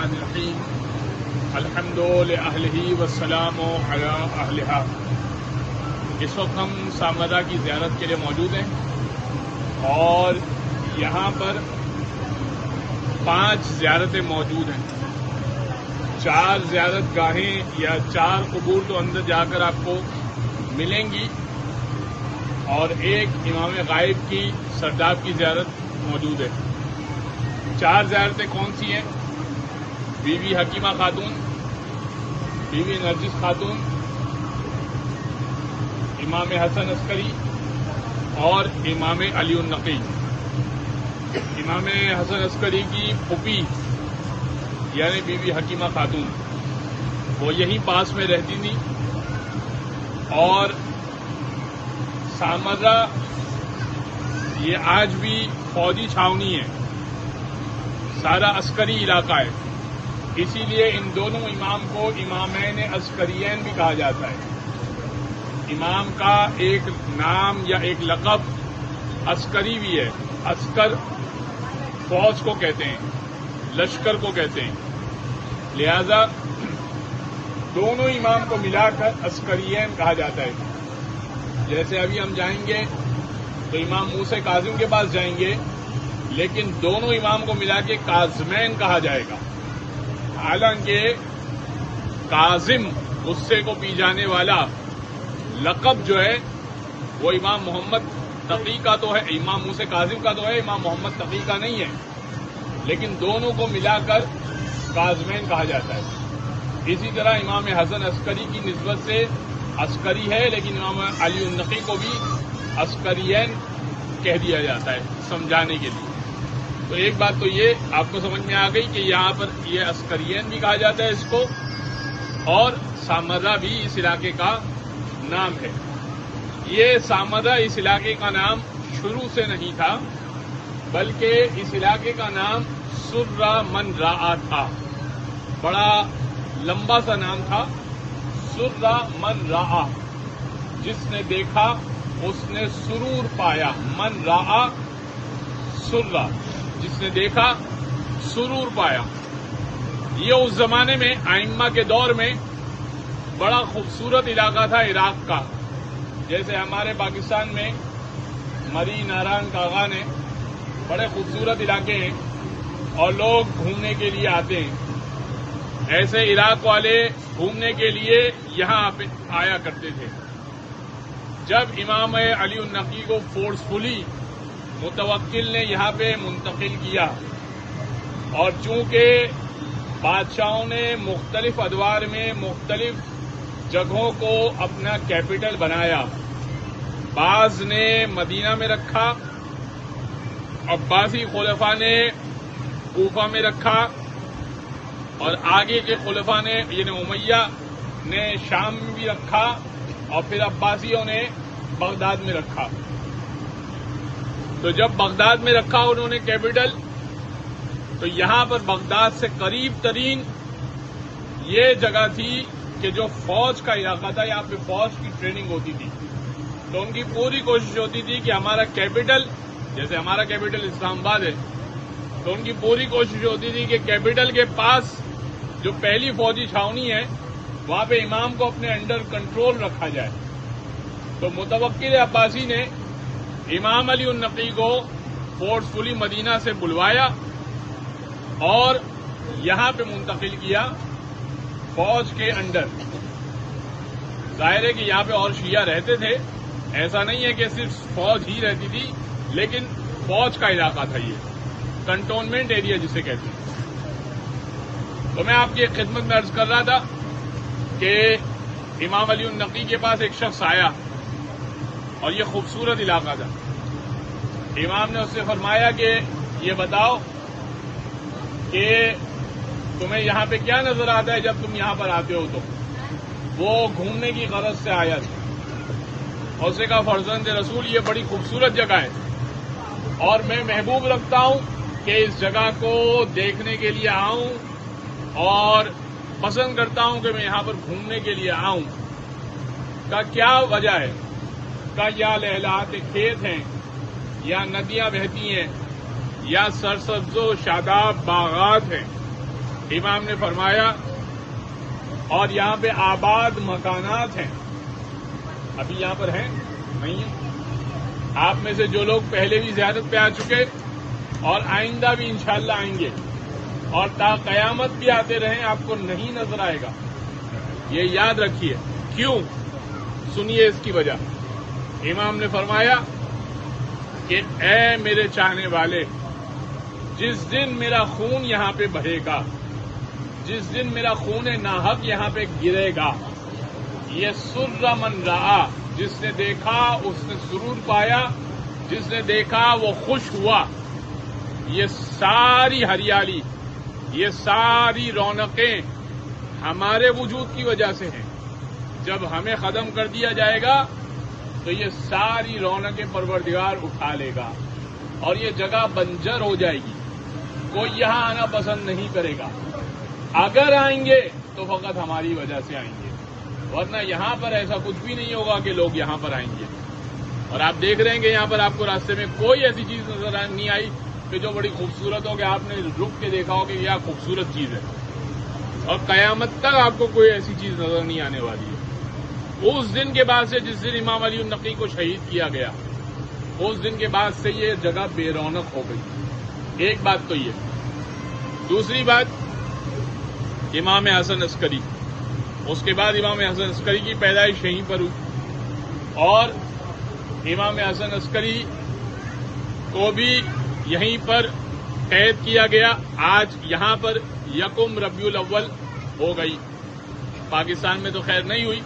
الرحمن الرحیم الحمد لأہلہ والسلام علی اہلہا۔ اس وقت ہم سامرا کی زیارت کے لیے موجود ہیں اور یہاں پر 5 زیارتیں موجود ہیں۔ 4 زیارت گاہیں یا 4 قبور تو اندر جا کر آپ کو ملیں گی اور ایک امام غائب کی سرداب کی زیارت موجود ہے۔ 4 زیارتیں کون سی ہیں؟ بی بی حکیمہ خاتون، بی بی نرجس خاتون، امام حسن عسکری اور امام علی النقی۔ امام حسن عسکری کی پھوپھی یعنی بی بی حکیمہ خاتون وہ یہیں پاس میں رہتی تھی اور سامرا یہ آج بھی فوجی چھاونی ہے، سارا عسکری علاقہ ہے، اسی لیے ان دونوں امام کو امامین عسکریین بھی کہا جاتا ہے۔ امام کا ایک نام یا ایک لقب عسکری بھی ہے۔ عسکر فوج کو کہتے ہیں، لشکر کو کہتے ہیں، لہذا دونوں امام کو ملا کر عسکریین کہا جاتا ہے۔ جیسے ابھی ہم جائیں گے تو امام موسیٰ کاظم کے پاس جائیں گے، لیکن دونوں امام کو ملا کے کاظمین کہا جائے گا، حالانکہ کاظم غصے کو پی جانے والا لقب جو ہے وہ امام محمد تقی کا تو ہے، امام موسیٰ کاظم کا تو ہے، امام محمد تقی کا نہیں ہے، لیکن دونوں کو ملا کر کاظمین کہا جاتا ہے۔ اسی طرح امام حسن عسکری کی نسبت سے عسکری ہے، لیکن امام علی النقی کو بھی عسکریین کہہ دیا جاتا ہے سمجھانے کے لیے۔ تو ایک بات تو یہ آپ کو سمجھ میں آ گئی کہ یہاں پر یہ عسکریین بھی کہا جاتا ہے اس کو، اور سامرا بھی اس علاقے کا نام ہے۔ یہ سامرا اس علاقے کا نام شروع سے نہیں تھا، بلکہ اس علاقے کا نام سرا من راآ تھا، بڑا لمبا سا نام تھا، سرا من راآ، جس نے دیکھا اس نے سرور پایا، من راآ سرا، جس نے دیکھا سرور پایا۔ یہ اس زمانے میں ائمہ کے دور میں بڑا خوبصورت علاقہ تھا عراق کا، جیسے ہمارے پاکستان میں مری ناران کاغا نے بڑے خوبصورت علاقے ہیں اور لوگ گھومنے کے لیے آتے ہیں، ایسے عراق والے گھومنے کے لیے یہاں پہ آیا کرتے تھے۔ جب امام علی النقی کو فورسفلی متوکل نے یہاں پہ منتقل کیا، اور چونکہ بادشاہوں نے مختلف ادوار میں مختلف جگہوں کو اپنا کیپٹل بنایا، بعض نے مدینہ میں رکھا، عباسی خلفاء نے کوفہ میں رکھا، اور آگے کے خلفاء نے یعنی امیہ نے شام میں بھی رکھا، اور پھر عباسیوں نے بغداد میں رکھا۔ تو جب بغداد میں رکھا انہوں نے کیپٹل، تو یہاں پر بغداد سے قریب ترین یہ جگہ تھی کہ جو فوج کا علاقہ تھا، یہاں پہ فوج کی ٹریننگ ہوتی تھی، تو ان کی پوری کوشش ہوتی تھی کہ ہمارا کیپٹل، جیسے ہمارا کیپٹل اسلام آباد ہے، تو ان کی پوری کوشش ہوتی تھی کہ کیپٹل کے پاس جو پہلی فوجی چھاونی ہے وہاں پہ امام کو اپنے انڈر کنٹرول رکھا جائے۔ تو متوکل عباسی نے امام علی النقی کو فورسفلی مدینہ سے بلوایا اور یہاں پہ منتقل کیا فوج کے انڈر۔ ظاہر ہے کہ یہاں پہ اور شیعہ رہتے تھے، ایسا نہیں ہے کہ صرف فوج ہی رہتی تھی، لیکن فوج کا علاقہ تھا، یہ کنٹونمنٹ ایریا جسے کہتے ہیں۔ تو میں آپ کی خدمت میں عرض کر رہا تھا کہ امام علی النقی کے پاس ایک شخص آیا اور یہ خوبصورت علاقہ تھا۔ امام نے اس سے فرمایا کہ یہ بتاؤ کہ تمہیں یہاں پہ کیا نظر آتا ہے جب تم یہاں پر آتے ہو؟ تو وہ گھومنے کی غرض سے آیا تھا، اور اسے کہا فرزند رسول یہ بڑی خوبصورت جگہ ہے اور میں محبوب رکھتا ہوں کہ اس جگہ کو دیکھنے کے لیے آؤں، اور پسند کرتا ہوں کہ میں یہاں پر گھومنے کے لیے آؤں۔ کا کیا وجہ ہے؟ کا یا لہلہاتے کھیت ہیں، یا ندیاں بہتی ہیں، یا سرسبز و شاداب باغات ہیں۔ امام نے فرمایا اور یہاں پہ آباد مکانات ہیں، ابھی یہاں پر ہیں نہیں ہیں؟ آپ میں سے جو لوگ پہلے بھی زیارت پہ آ چکے اور آئندہ بھی انشاءاللہ آئیں گے اور تا قیامت بھی آتے رہیں، آپ کو نہیں نظر آئے گا، یہ یاد رکھیے۔ کیوں؟ سنیے اس کی وجہ۔ امام نے فرمایا کہ اے میرے چاہنے والے، جس دن میرا خون یہاں پہ بہے گا، جس دن میرا خون ناحق یہاں پہ گرے گا، یہ سر من رہا، جس نے دیکھا اس نے سرور پایا، جس نے دیکھا وہ خوش ہوا۔ یہ ساری ہریالی، یہ ساری رونقیں ہمارے وجود کی وجہ سے ہیں۔ جب ہمیں ختم کر دیا جائے گا تو یہ ساری رونقیں پروردگار اٹھا لے گا اور یہ جگہ بنجر ہو جائے گی، کوئی یہاں آنا پسند نہیں کرے گا۔ اگر آئیں گے تو فقط ہماری وجہ سے آئیں گے، ورنہ یہاں پر ایسا کچھ بھی نہیں ہوگا کہ لوگ یہاں پر آئیں گے۔ اور آپ دیکھ رہے ہیں کہ یہاں پر آپ کو راستے میں کوئی ایسی چیز نظر نہیں آئی کہ جو بڑی خوبصورت ہو کہ آپ نے رک کے دیکھا ہو کہ یہ خوبصورت چیز ہے، اور قیامت تک آپ کو کوئی ایسی چیز نظر نہیں آنے والی ہے۔ اس دن کے بعد سے، جس دن امام علی النقی کو شہید کیا گیا، اس دن کے بعد سے یہ جگہ بے رونق ہو گئی۔ ایک بات تو یہ۔ دوسری بات، امام حسن عسکری، اس کے بعد امام حسن عسکری کی پیدائش یہیں پر ہوئی اور امام حسن عسکری کو بھی یہیں پر قید کیا گیا۔ آج یہاں پر یکم ربیع الاول ہو گئی، پاکستان میں تو خیر نہیں ہوئی۔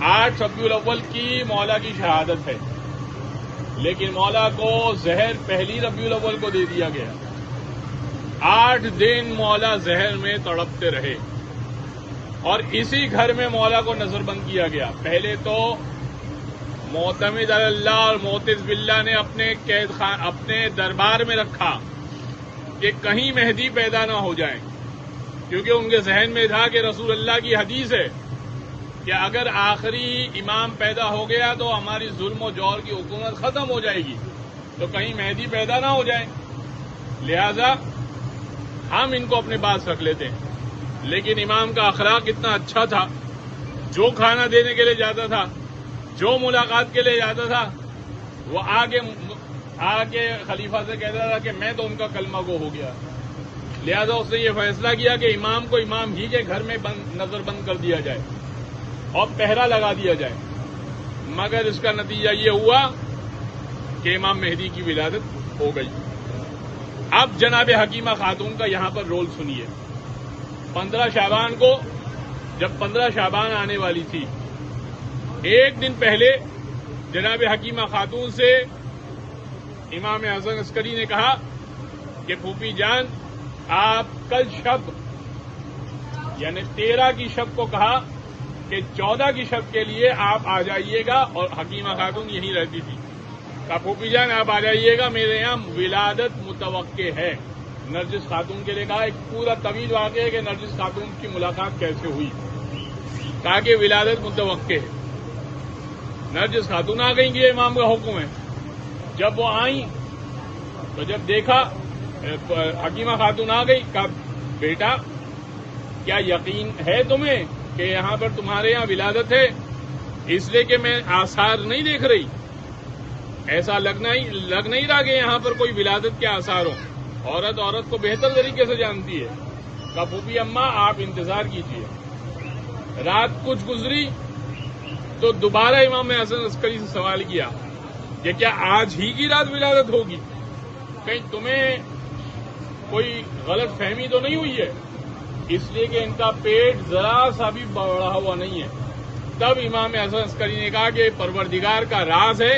8 ربیع الاول کی مولا کی شہادت ہے، لیکن مولا کو زہر پہلی ربیع الاول کو دے دیا گیا۔ 8 دن مولا زہر میں تڑپتے رہے اور اسی گھر میں مولا کو نظر بند کیا گیا۔ پہلے تو معتمد اللہ اور معتز باللہ نے اپنے دربار میں رکھا کہ کہیں مہدی پیدا نہ ہو جائیں، کیونکہ ان کے ذہن میں تھا کہ رسول اللہ کی حدیث ہے کہ اگر آخری امام پیدا ہو گیا تو ہماری ظلم و جور کی حکومت ختم ہو جائے گی، تو کہیں مہدی پیدا نہ ہو جائے، لہذا ہم ان کو اپنے پاس رکھ لیتے ہیں۔ لیکن امام کا اخلاق اتنا اچھا تھا، جو کھانا دینے کے لیے جاتا تھا، جو ملاقات کے لیے جاتا تھا، وہ آگے خلیفہ سے کہتا تھا کہ میں تو ان کا کلمہ گو ہو گیا۔ لہذا اس نے یہ فیصلہ کیا کہ امام کو امام ہی کے گھر میں نظر بند کر دیا جائے اور پہرا لگا دیا جائے، مگر اس کا نتیجہ یہ ہوا کہ امام مہدی کی ولادت ہو گئی۔ اب جناب حکیمہ خاتون کا یہاں پر رول سنیے۔ 15 شعبان کو، جب 15 شعبان آنے والی تھی، ایک دن پہلے جناب حکیمہ خاتون سے امام حسن عسکری نے کہا کہ پھوپھی جان، آپ کل شب یعنی 13 کی شب کو کہا کہ 14 کی شب کے لیے آپ آ جائیے گا، اور حکیمہ خاتون یہیں رہتی تھی۔ کہا پھوپھی جان آپ آ جائیے گا، میرے یہاں ولادت متوقع ہے۔ نرجس خاتون کے لیے کہا، ایک پورا طویل واقعہ ہے کہ نرجس خاتون کی ملاقات کیسے ہوئی۔ کہا کہ ولادت متوقع ہے۔ نرجس خاتون آ گئیں کہ امام کا حکم ہے۔ جب وہ آئیں تو جب دیکھا حکیمہ خاتون آ گئی، کہا بیٹا کیا یقین ہے تمہیں کہ یہاں پر تمہارے یہاں ولادت ہے؟ اس لیے کہ میں آثار نہیں دیکھ رہی، ایسا لگ نہیں رہا کہ یہاں پر کوئی ولادت کے آثار ہوں۔ عورت کو بہتر طریقے سے جانتی ہے۔ کہا پھوپھی اماں آپ انتظار کیجیے۔ رات کچھ گزری تو دوبارہ امام حسن عسکری سے سوال کیا کہ کیا آج ہی کی رات ولادت ہوگی؟ کہیں تمہیں کوئی غلط فہمی تو نہیں ہوئی ہے؟ اس لیے کہ ان کا پیٹ ذرا سا بھی بڑھا ہوا نہیں ہے۔ تب امام حسن عسکری نے کہا کہ پروردگار کا راز ہے،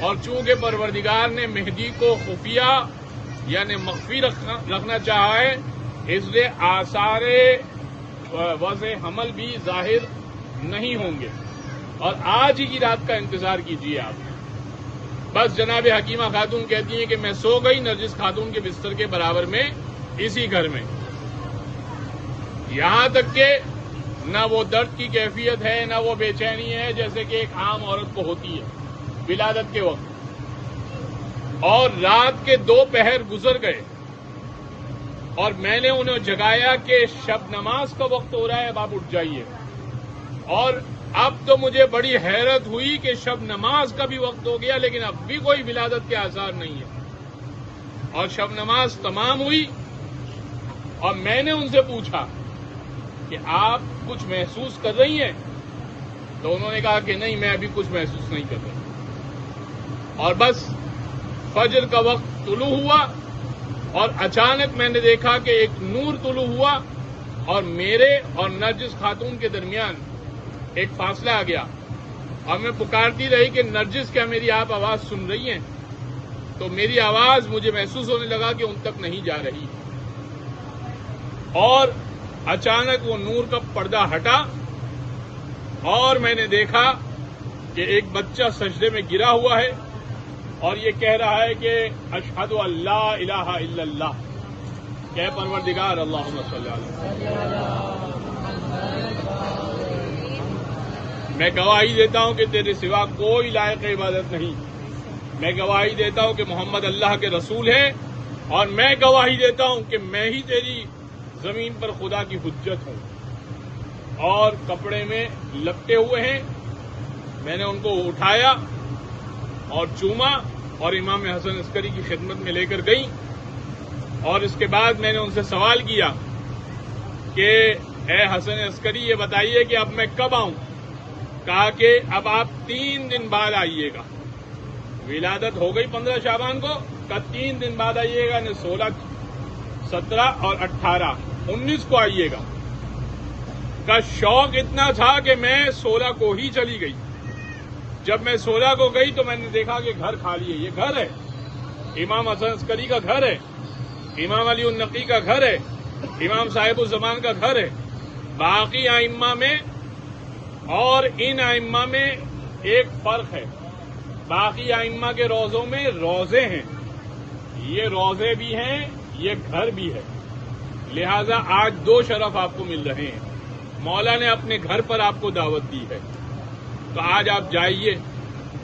اور چونکہ پروردگار نے مہدی کو خفیہ یعنی مخفی رکھنا چاہا ہے، اس لیے آثار وضع حمل بھی ظاہر نہیں ہوں گے، اور آج ہی کی رات کا انتظار کیجیے آپ۔ بس جناب حکیمہ خاتون کہتی ہیں کہ میں سو گئی نرجس خاتون کے بستر کے برابر میں اسی گھر میں، یہاں تک کہ نہ وہ درد کی کیفیت ہے، نہ وہ بے چینی ہے جیسے کہ ایک عام عورت کو ہوتی ہے ولادت کے وقت۔ اور رات کے 2 پہر گزر گئے اور میں نے انہیں جگایا کہ شب نماز کا وقت ہو رہا ہے، اب آپ اٹھ جائیے. اور اب تو مجھے بڑی حیرت ہوئی کہ شب نماز کا بھی وقت ہو گیا لیکن اب بھی کوئی ولادت کے آثار نہیں ہے. اور شب نماز تمام ہوئی اور میں نے ان سے پوچھا کہ آپ کچھ محسوس کر رہی ہیں؟ تو انہوں نے کہا کہ نہیں، میں ابھی کچھ محسوس نہیں کر رہی. اور بس فجر کا وقت طلوع ہوا اور اچانک میں نے دیکھا کہ ایک نور طلوع ہوا اور میرے اور نرجس خاتون کے درمیان ایک فاصلہ آ گیا. اور میں پکارتی رہی کہ نرجس، کیا میری آپ آواز سن رہی ہیں؟ تو میری آواز مجھے محسوس ہونے لگا کہ ان تک نہیں جا رہی. اور اچانک وہ نور کا پردہ ہٹا اور میں نے دیکھا کہ ایک بچہ سجدے میں گرا ہوا ہے اور یہ کہہ رہا ہے کہ اشہد ان لا الہ الا اللہ، کہ پروردگار اللہم صلی علیہ. میں گواہی دیتا ہوں کہ تیرے سوا کوئی لائق عبادت نہیں. میں گواہی دیتا ہوں کہ محمد اللہ کے رسول ہے، اور میں گواہی دیتا ہوں کہ میں ہی تیری زمین پر خدا کی حجت ہوں. اور کپڑے میں لپٹے ہوئے ہیں. میں نے ان کو اٹھایا اور چوما اور امام حسن عسکری کی خدمت میں لے کر گئی. اور اس کے بعد میں نے ان سے سوال کیا کہ اے حسن عسکری، یہ بتائیے کہ اب میں کب آؤں؟ کہا کہ اب آپ 3 دن بعد آئیے گا. ولادت ہو گئی 15 شعبان کو، کا 3 دن بعد آئیے گا، 16، 17 اور 18، 19 کو آئیے گا. کا شوق اتنا تھا کہ میں 16 کو ہی چلی گئی. جب میں 16 کو گئی تو میں نے دیکھا کہ گھر خالی ہے. یہ گھر ہے، امام حسن عسکری کا گھر ہے، امام علی النقی کا گھر ہے، امام صاحب الزمان کا گھر ہے. باقی ائمہ میں اور ان ائمہ میں ایک فرق ہے، باقی ائمہ کے روضوں میں روضے ہیں، یہ روضے بھی ہیں، یہ گھر بھی ہے. لہذا آج 2 شرف آپ کو مل رہے ہیں. مولا نے اپنے گھر پر آپ کو دعوت دی ہے، تو آج آپ جائیے.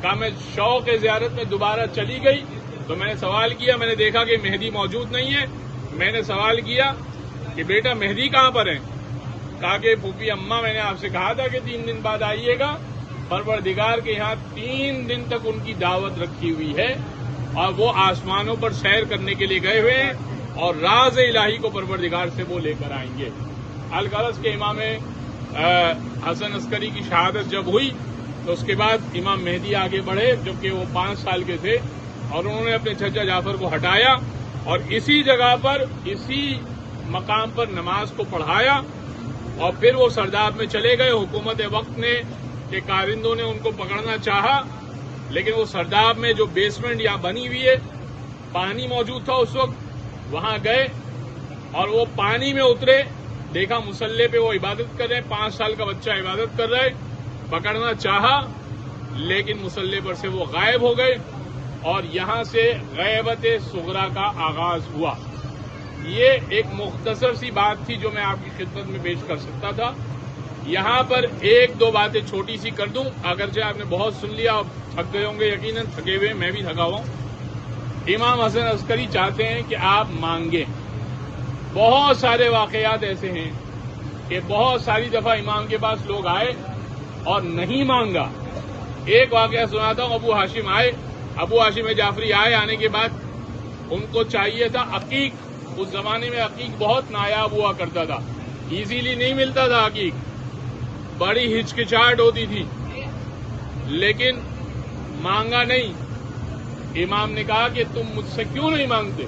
کہا میں شوق زیارت میں دوبارہ چلی گئی تو میں نے سوال کیا، میں نے دیکھا کہ مہدی موجود نہیں ہے. میں نے سوال کیا کہ بیٹا مہدی کہاں پر ہے؟ کہا کہ پھوپھی اماں، میں نے آپ سے کہا تھا کہ 3 دن بعد آئیے گا. پروردگار کے یہاں 3 دن تک ان کی دعوت رکھی ہوئی ہے اور وہ آسمانوں پر سیر کرنے کے لیے گئے ہوئے ہیں اور راز الہی کو پروردگار سے وہ لے کر آئیں گے. الغرض کے امام حسن عسکری کی شہادت جب ہوئی تو اس کے بعد امام مہدی آگے بڑھے، جبکہ وہ 5 سال کے تھے، اور انہوں نے اپنے چچا جعفر کو ہٹایا اور اسی جگہ پر، اسی مقام پر نماز کو پڑھایا. اور پھر وہ سرداب میں چلے گئے. حکومت وقت نے کہ کارندوں نے ان کو پکڑنا چاہا، لیکن وہ سرداب میں جو بیسمنٹ یہاں بنی ہوئی ہے، پانی موجود تھا اس وقت، وہاں گئے اور وہ پانی میں اترے. دیکھا مصلے پہ وہ عبادت کر رہے ہیں، 5 سال کا بچہ عبادت کر رہا ہے. پکڑنا چاہا لیکن مصلے پر سے وہ غائب ہو گئے اور یہاں سے غیبت صغرا کا آغاز ہوا. یہ ایک مختصر سی بات تھی جو میں آپ کی خدمت میں پیش کر سکتا تھا. یہاں پر 1-2 باتیں چھوٹی سی کر دوں، اگرچہ آپ نے بہت سن لیا اور تھک گئے ہوں گے، یقیناً تھکے ہوئے، میں بھی تھکا ہوا ہوں. امام حسن عسکری چاہتے ہیں کہ آپ مانگیں. بہت سارے واقعات ایسے ہیں کہ بہت ساری دفعہ امام کے پاس لوگ آئے اور نہیں مانگا. ایک واقعہ سناتا ہوں. ابو ہاشم آئے، ابو ہاشم جعفری آئے. آنے کے بعد ان کو چاہیے تھا عقیق. اس زمانے میں عقیق بہت نایاب ہوا کرتا تھا، ایزیلی نہیں ملتا تھا عقیق، بڑی ہچکچاہٹ ہوتی تھی، لیکن مانگا نہیں. امام نے کہا کہ تم مجھ سے کیوں نہیں مانگتے؟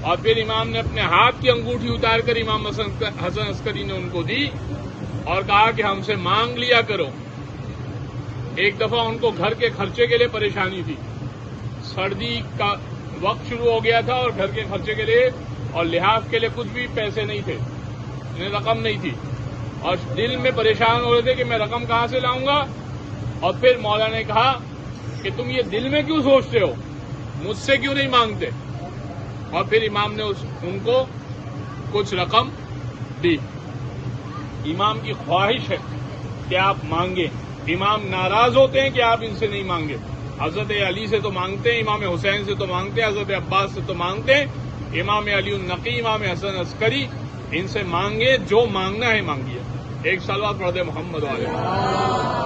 اور پھر امام نے اپنے ہاتھ کی انگوٹھی اتار کر امام حسن عسکری نے ان کو دی اور کہا کہ ہم سے مانگ لیا کرو. ایک دفعہ ان کو گھر کے خرچے کے لیے پریشانی تھی، سردی کا وقت شروع ہو گیا تھا اور گھر کے خرچے کے لیے اور لحاف کے لیے کچھ بھی پیسے نہیں تھے، انہیں رقم نہیں تھی، اور دل میں پریشان ہو رہے تھے کہ میں رقم کہاں سے لاؤں گا. اور پھر مولا نے کہا کہ تم یہ دل میں کیوں سوچتے ہو، مجھ سے کیوں نہیں مانگتے؟ اور پھر امام نے ان کو کچھ رقم دی. امام کی خواہش ہے کہ آپ مانگیں. امام ناراض ہوتے ہیں کہ آپ ان سے نہیں مانگے. حضرت علی سے تو مانگتے ہیں، امام حسین سے تو مانگتے ہیں، حضرت عباس سے تو مانگتے ہیں، امام علی النقی، امام حسن عسکری، ان سے مانگے، جو مانگنا ہے مانگیے. ایک صلوات پڑھ دے محمد علیہ.